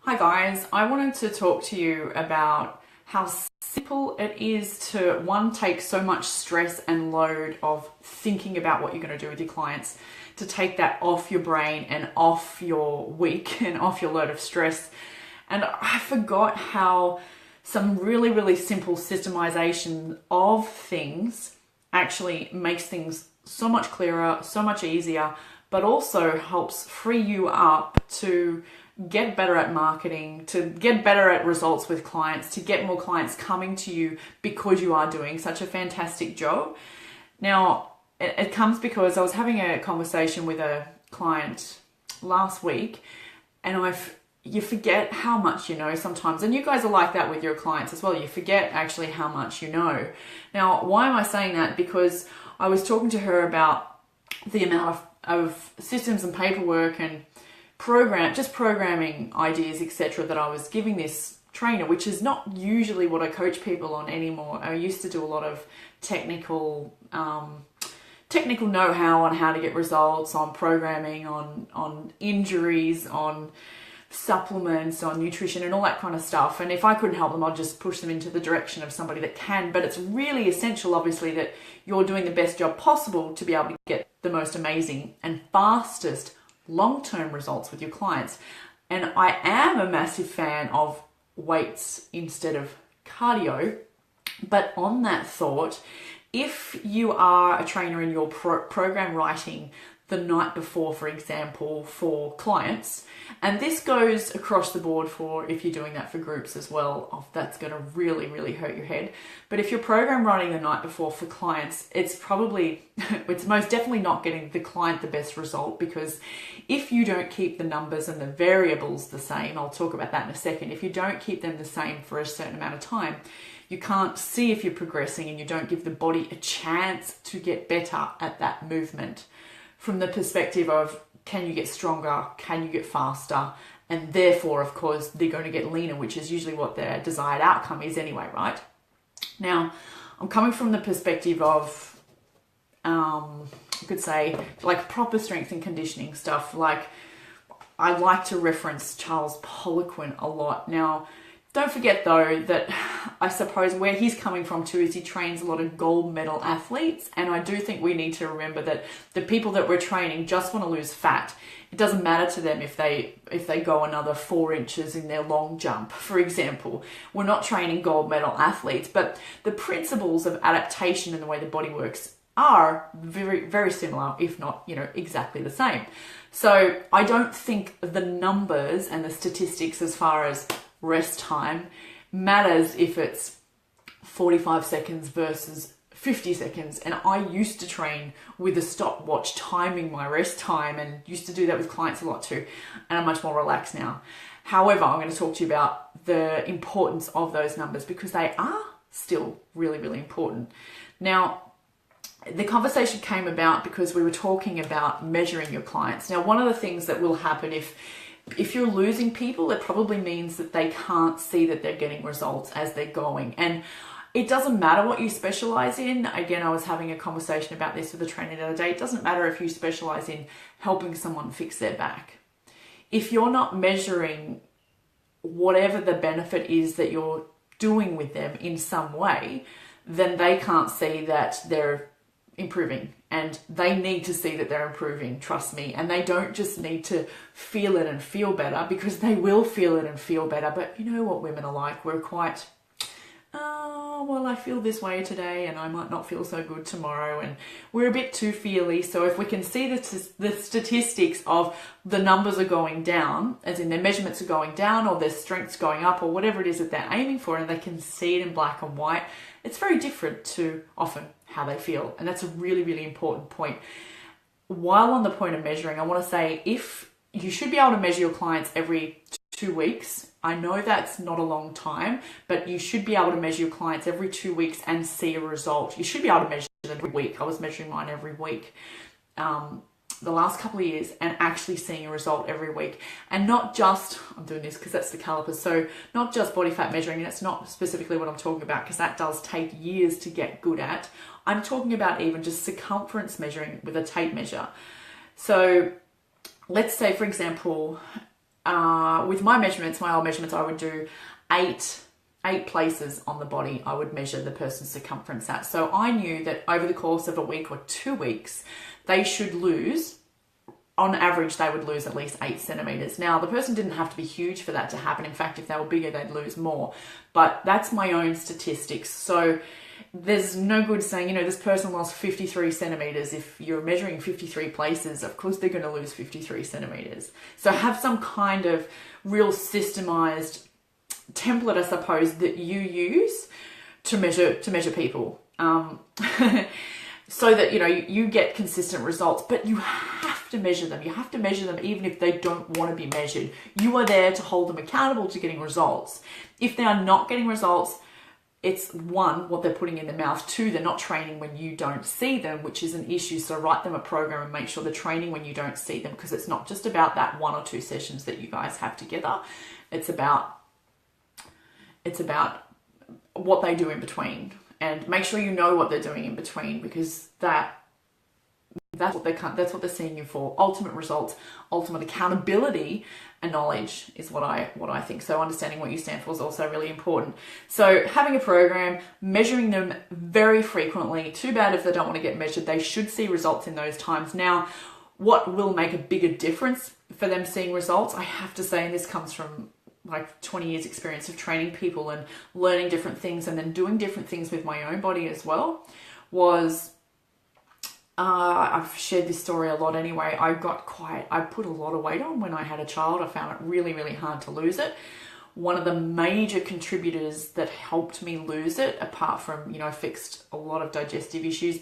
Hi guys, I wanted to talk to you about how simple it is to take so much stress and load of thinking about what you're going to do with your clients, to take that off your brain and off your week and off your load of stress. And I forgot how some really simple systemization of things actually makes things so much clearer, so much easier, but also helps free you up to get better at marketing, to get better at results with clients, to get more clients coming to you because you are doing such a fantastic job. Now, it comes because I was having a conversation with a client last week, and you forget how much you know sometimes, and you guys are like that with your clients as well. You forget actually how much you know. Now, why am I saying that? Because I was talking to her about the amount of systems and paperwork and programming ideas, etc., that I was giving this trainer, which is not usually what I coach people on anymore. I used to do a lot of technical know-how on how to get results, on programming, on injuries, on supplements, on nutrition and all that kind of stuff. And if I couldn't help them, I'd just push them into the direction of somebody that can. But it's really essential, obviously, that you're doing the best job possible to be able to get the most amazing and fastest long-term results with your clients. And I am a massive fan of weights instead of cardio. But on that thought, if you are a trainer and you're program writing the night before, for example, for clients, and this goes across the board for if you're doing that for groups as well, that's going to really hurt your head. But if you're program writing the night before for clients, it's most definitely not getting the client the best result, because if you don't keep the numbers and the variables the same, I'll talk about that in a second, if you don't keep them the same for a certain amount of time, you can't see if you're progressing, and you don't give the body a chance to get better at that movement. From the perspective of, can you get stronger? Can you get faster? And therefore, of course, they're going to get leaner, which is usually what their desired outcome is anyway, right? Now, I'm coming from the perspective of, I could say, like proper strength and conditioning stuff. Like, I like to reference Charles Poliquin a lot. Now, don't forget though that I suppose where he's coming from too is he trains a lot of gold medal athletes, and I do think we need to remember that the people that we're training just want to lose fat. It doesn't matter to them if they go another 4 inches in their long jump, for example. We're not training gold medal athletes, but the principles of adaptation and the way the body works are very similar, if not, exactly the same. So I don't think the numbers and the statistics as far as rest time matters if it's 45 seconds versus 50 seconds. And I used to train with a stopwatch timing my rest time, and used to do that with clients a lot too, and I'm much more relaxed now. However, I'm going to talk to you about the importance of those numbers, because they are still really important. Now, the conversation came about because we were talking about measuring your clients. Now, one of the things that will happen if you're losing people, it probably means that they can't see that they're getting results as they're going. And it doesn't matter what you specialize in. Again, I was having a conversation about this with a trainer the other day. It doesn't matter if you specialize in helping someone fix their back. If you're not measuring whatever the benefit is that you're doing with them in some way, then they can't see that they're improving, and they need to see that they're improving, trust me. And they don't just need to feel it and feel better, because they will feel it and feel better. But you know what women are like, we're quite, well, I feel this way today and I might not feel so good tomorrow, and we're a bit too feely. So if we can see the statistics of the numbers are going down, as in their measurements are going down, or their strength's going up, or whatever it is that they're aiming for, and they can see it in black and white, it's very different to often how they feel. And that's a really important point. While on the point of measuring, I want to say, if you should be able to measure your clients every 2 weeks. I know that's not a long time, but you should be able to measure your clients every 2 weeks and see a result. You should be able to measure them every week. I was measuring mine every week the last couple of years, and actually seeing a result every week. And not just, I'm doing this because that's the calipers, so not just body fat measuring, and it's not specifically what I'm talking about, because that does take years to get good at. I'm talking about even just circumference measuring with a tape measure. So let's say, for example, with my measurements, my old measurements, I would do eight places on the body I would measure the person's circumference at. So I knew that over the course of a week or 2 weeks, they should lose, on average, they would lose at least 8 centimeters. Now, the person didn't have to be huge for that to happen. In fact, if they were bigger, they'd lose more. But that's my own statistics. So there's no good saying, you know, this person lost 53 centimeters. If you're measuring 53 places, of course, they're going to lose 53 centimeters. So have some kind of real systemized template, I suppose, that you use to measure people. So that, you know, you get consistent results, but you have to measure them. You have to measure them even if they don't want to be measured. You are there to hold them accountable to getting results. If they are not getting results, it's one, what they're putting in their mouth. Two, they're not training when you don't see them, which is an issue. So write them a program and make sure they're training when you don't see them, because it's not just about that 1 or 2 sessions that you guys have together. It's about what they do in between. And make sure you know what they're doing in between, because that's what they're seeing you for. Ultimate results, ultimate accountability, and knowledge is what I think. So understanding what you stand for is also really important. So having a program, measuring them very frequently. Too bad if they don't want to get measured. They should see results in those times. Now, what will make a bigger difference for them seeing results, I have to say, and this comes from like 20 years experience of training people and learning different things and then doing different things with my own body as well, was I've shared this story a lot anyway. I put a lot of weight on when I had a child. I found it really, really hard to lose it. One of the major contributors that helped me lose it, apart from, you know, I fixed a lot of digestive issues,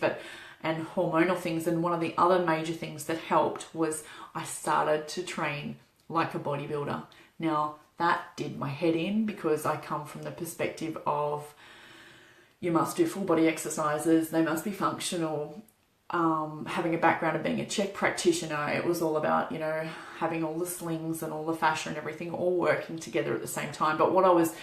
and hormonal things, and one of the other major things that helped was I started to train like a bodybuilder. Now, that did my head in, because I come from the perspective of you must do full body exercises, they must be functional. Having a background of being a Czech practitioner, it was all about, you know, having all the slings and all the fascia and everything all working together at the same time. But what I was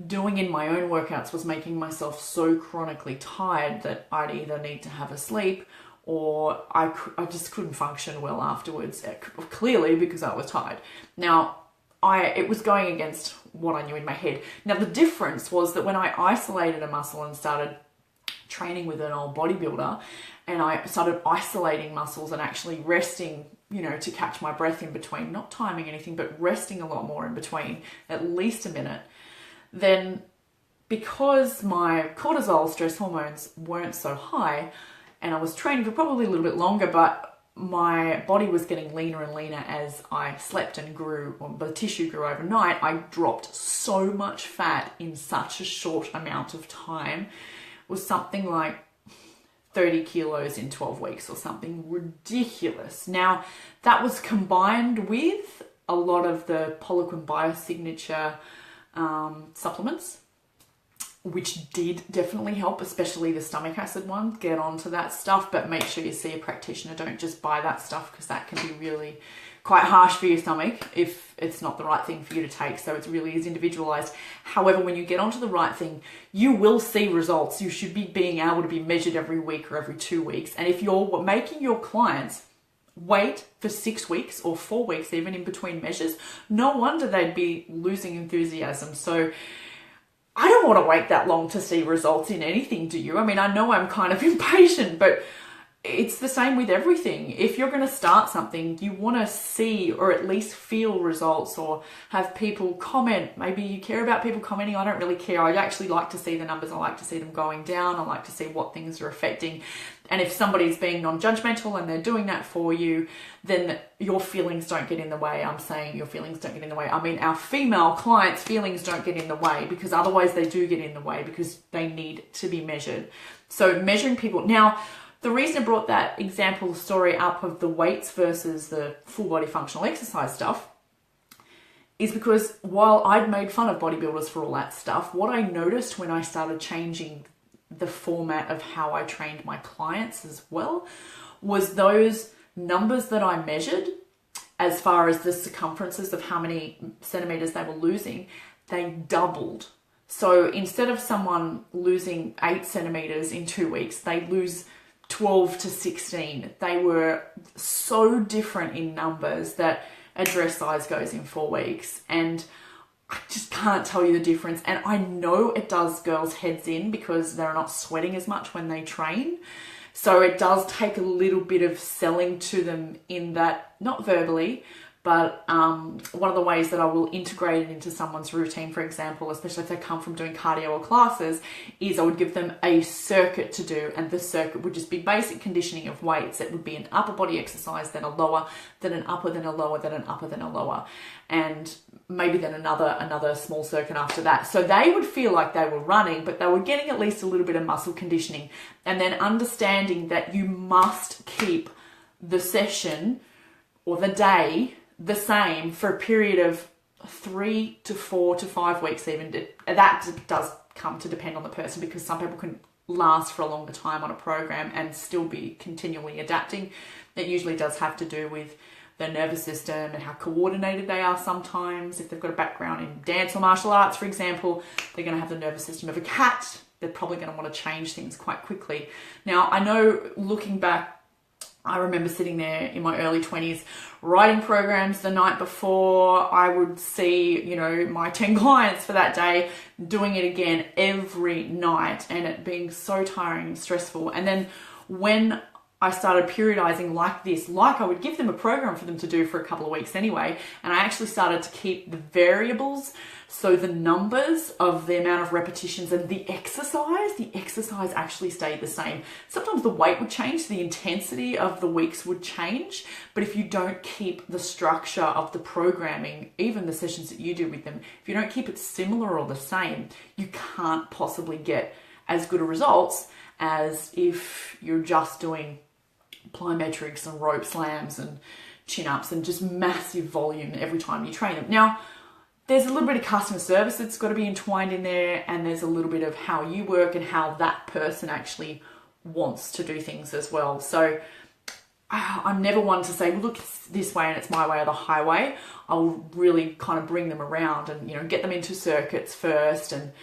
doing in my own workouts was making myself so chronically tired that I'd either need to have a sleep or I just couldn't function well afterwards, clearly because I was tired. Now, it was going against what I knew in my head. Now, the difference was that when I isolated a muscle and started training with an old bodybuilder, and I started isolating muscles and actually resting, you know, to catch my breath in between, not timing anything, but resting a lot more in between, at least a minute, then because my cortisol, stress hormones, weren't so high, and I was training for probably a little bit longer, but my body was getting leaner and leaner as I slept and grew, or the tissue grew overnight, I dropped so much fat in such a short amount of time. It was something like 30 kilos in 12 weeks or something ridiculous. Now, that was combined with a lot of the Poliquin biosignature supplements, which did definitely help, especially the stomach acid one. Get onto that stuff, but make sure you see a practitioner. Don't just buy that stuff, because that can be really quite harsh for your stomach if it's not the right thing for you to take. So it really is individualized. However, when you get onto the right thing, you will see results. You should be being able to be measured every week or every 2 weeks. And if you're making your clients wait for 6 weeks or 4 weeks, even in between measures, no wonder they'd be losing enthusiasm. So I don't want to wait that long to see results in anything, do you? I mean, I know I'm kind of impatient, but it's the same with everything. If you're going to start something, you want to see or at least feel results, or have people comment. Maybe you care about people commenting. I don't really care. I actually like to see the numbers. I like to see them going down. I like to see what things are affecting. And if somebody's being non-judgmental and they're doing that for you, then your feelings don't get in the way. I'm saying your feelings don't get in the way. I mean, our female clients' feelings don't get in the way, because otherwise they do get in the way, because they need to be measured. So measuring people. Now, the reason I brought that example story up of the weights versus the full body functional exercise stuff is because while I'd made fun of bodybuilders for all that stuff, what I noticed when I started changing the format of how I trained my clients as well was those numbers that I measured as far as the circumferences of how many centimeters they were losing, they doubled. So instead of someone losing 8 centimeters in 2 weeks, they lose 12 to 16. They were so different in numbers that a dress size goes in 4 weeks, and I just can't tell you the difference. And I know it does girls' heads in because they're not sweating as much when they train. So it does take a little bit of selling to them in that, not verbally, but one of the ways that I will integrate it into someone's routine, for example, especially if they come from doing cardio or classes, is I would give them a circuit to do, and the circuit would just be basic conditioning of weights. It would be an upper body exercise, then a lower, then an upper, then a lower, then an upper, then a lower, and maybe then another small circuit after that. So they would feel like they were running, but they were getting at least a little bit of muscle conditioning, and then understanding that you must keep the session or the day the same for a period of 3 to 4 to 5 weeks even. That does come to depend on the person, because some people can last for a longer time on a program and still be continually adapting. It usually does have to do with their nervous system and how coordinated they are sometimes. If they've got a background in dance or martial arts, for example, they're going to have the nervous system of a cat. They're probably going to want to change things quite quickly. Now, I know looking back, I remember sitting there in my early 20s writing programs the night before. I would see, my 10 clients for that day, doing it again every night, and it being so tiring and stressful. And then when I started periodizing like this, I would give them a program for them to do for a couple of weeks anyway, and I actually started to keep the variables, so the numbers of the amount of repetitions and the exercise actually stayed the same. Sometimes the weight would change, the intensity of the weeks would change, but if you don't keep the structure of the programming, even the sessions that you do with them, if you don't keep it similar or the same, you can't possibly get as good a results as if you're just doing plyometrics and rope slams and chin-ups and just massive volume every time you train them. Now, there's a little bit of customer service that's got to be entwined in there, and there's a little bit of how you work and how that person actually wants to do things as well. So I'm never one to say, well, look, it's this way and it's my way or the highway. I'll really kind of bring them around and, get them into circuits first, and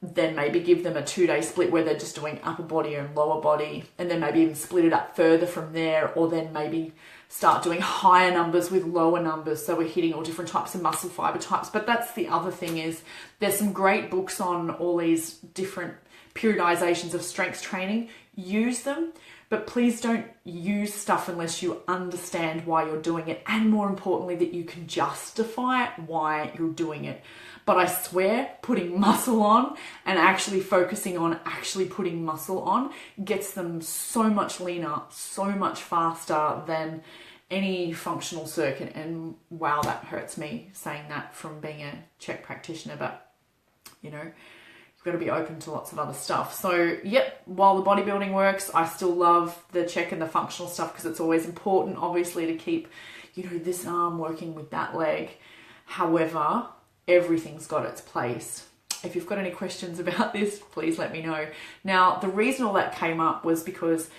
then maybe give them a 2-day split where they're just doing upper body and lower body, and then maybe even split it up further from there, or then maybe start doing higher numbers with lower numbers, so we're hitting all different types of muscle fiber types. But that's the other thing, is there's some great books on all these different periodizations of strength training. Use them, but please don't use stuff unless you understand why you're doing it, and more importantly, that you can justify why you're doing it. But I swear, putting muscle on and actually focusing on actually putting muscle on gets them so much leaner, so much faster than any functional circuit. And wow, that hurts me saying that from being a Czech practitioner, but you've got to be open to lots of other stuff. So yep, while the bodybuilding works, I still love the Czech and the functional stuff, because it's always important, obviously, to keep, this arm working with that leg. However, everything's got its place. If you've got any questions about this, please let me know. Now, the reason all that came up was because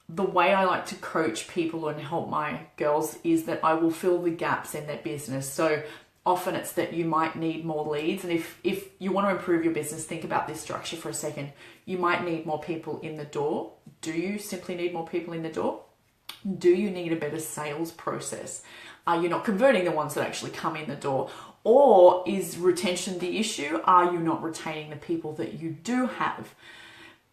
the way I like to coach people and help my girls is that I will fill the gaps in their business. So often it's that you might need more leads. And if you want to improve your business, think about this structure for a second. You might need more people in the door. Do you simply need more people in the door? Do you need a better sales process? Are you not converting the ones that actually come in the door? Or is retention the issue? Are you not retaining the people that you do have?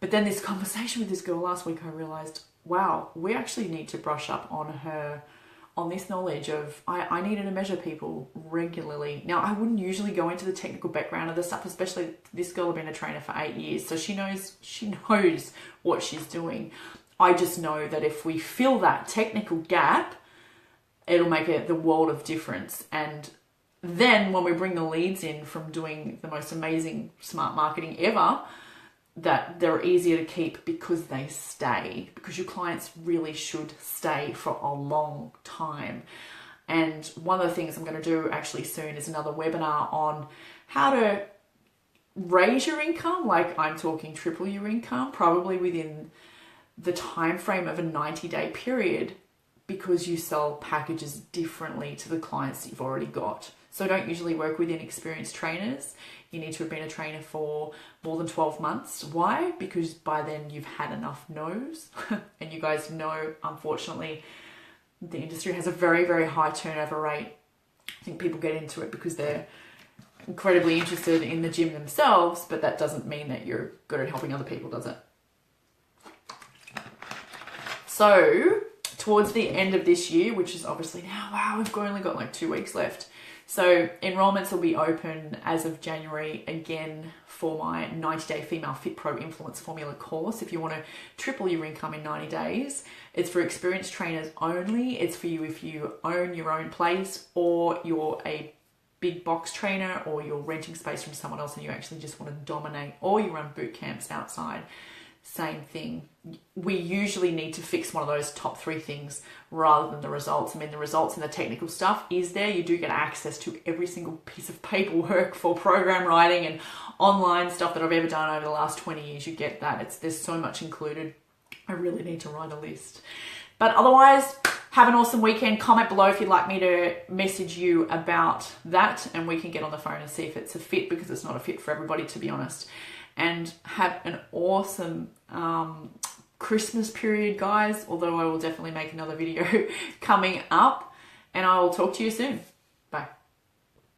But then this conversation with this girl last week, I realized, wow, we actually need to brush up on this knowledge of, I needed to measure people regularly. Now, I wouldn't usually go into the technical background of the stuff, especially this girl had been a trainer for 8 years. So she knows what she's doing. I just know that if we fill that technical gap, it'll make the world of difference. And then when we bring the leads in from doing the most amazing smart marketing ever, that they're easier to keep because they stay, because your clients really should stay for a long time. And one of the things I'm going to do actually soon is another webinar on how to raise your income. Like, I'm talking triple your income, probably within the time frame of a 90-day period, because you sell packages differently to the clients that you've already got. So I don't usually work with inexperienced trainers. You need to have been a trainer for more than 12 months. Why? Because by then you've had enough no's. And you guys know, unfortunately, the industry has a very, very high turnover rate think people get into it because they're incredibly interested in the gym themselves, but that doesn't mean that you're good at helping other people, does it? So towards the end of this year, which is obviously now, wow, we've only got like 2 weeks left. So enrollments will be open as of January again for my 90-day Female Fit Pro Influence Formula course. If you want to triple your income in 90 days, it's for experienced trainers only. It's for you if you own your own place, or you're a big box trainer, or you're renting space from someone else and you actually just want to dominate, or you run boot camps outside. Same thing. We usually need to fix one of those top 3 things rather than the results. I mean, the results and the technical stuff is there. You do get access to every single piece of paperwork for program writing and online stuff that I've ever done over the last 20 years. You get that. There's so much included. I really need to write a list. But otherwise, have an awesome weekend. Comment below if you'd like me to message you about that, and we can get on the phone and see if it's a fit, because it's not a fit for everybody, to be honest. And have an awesome Christmas period, guys, although I will definitely make another video coming up, and I will talk to you soon.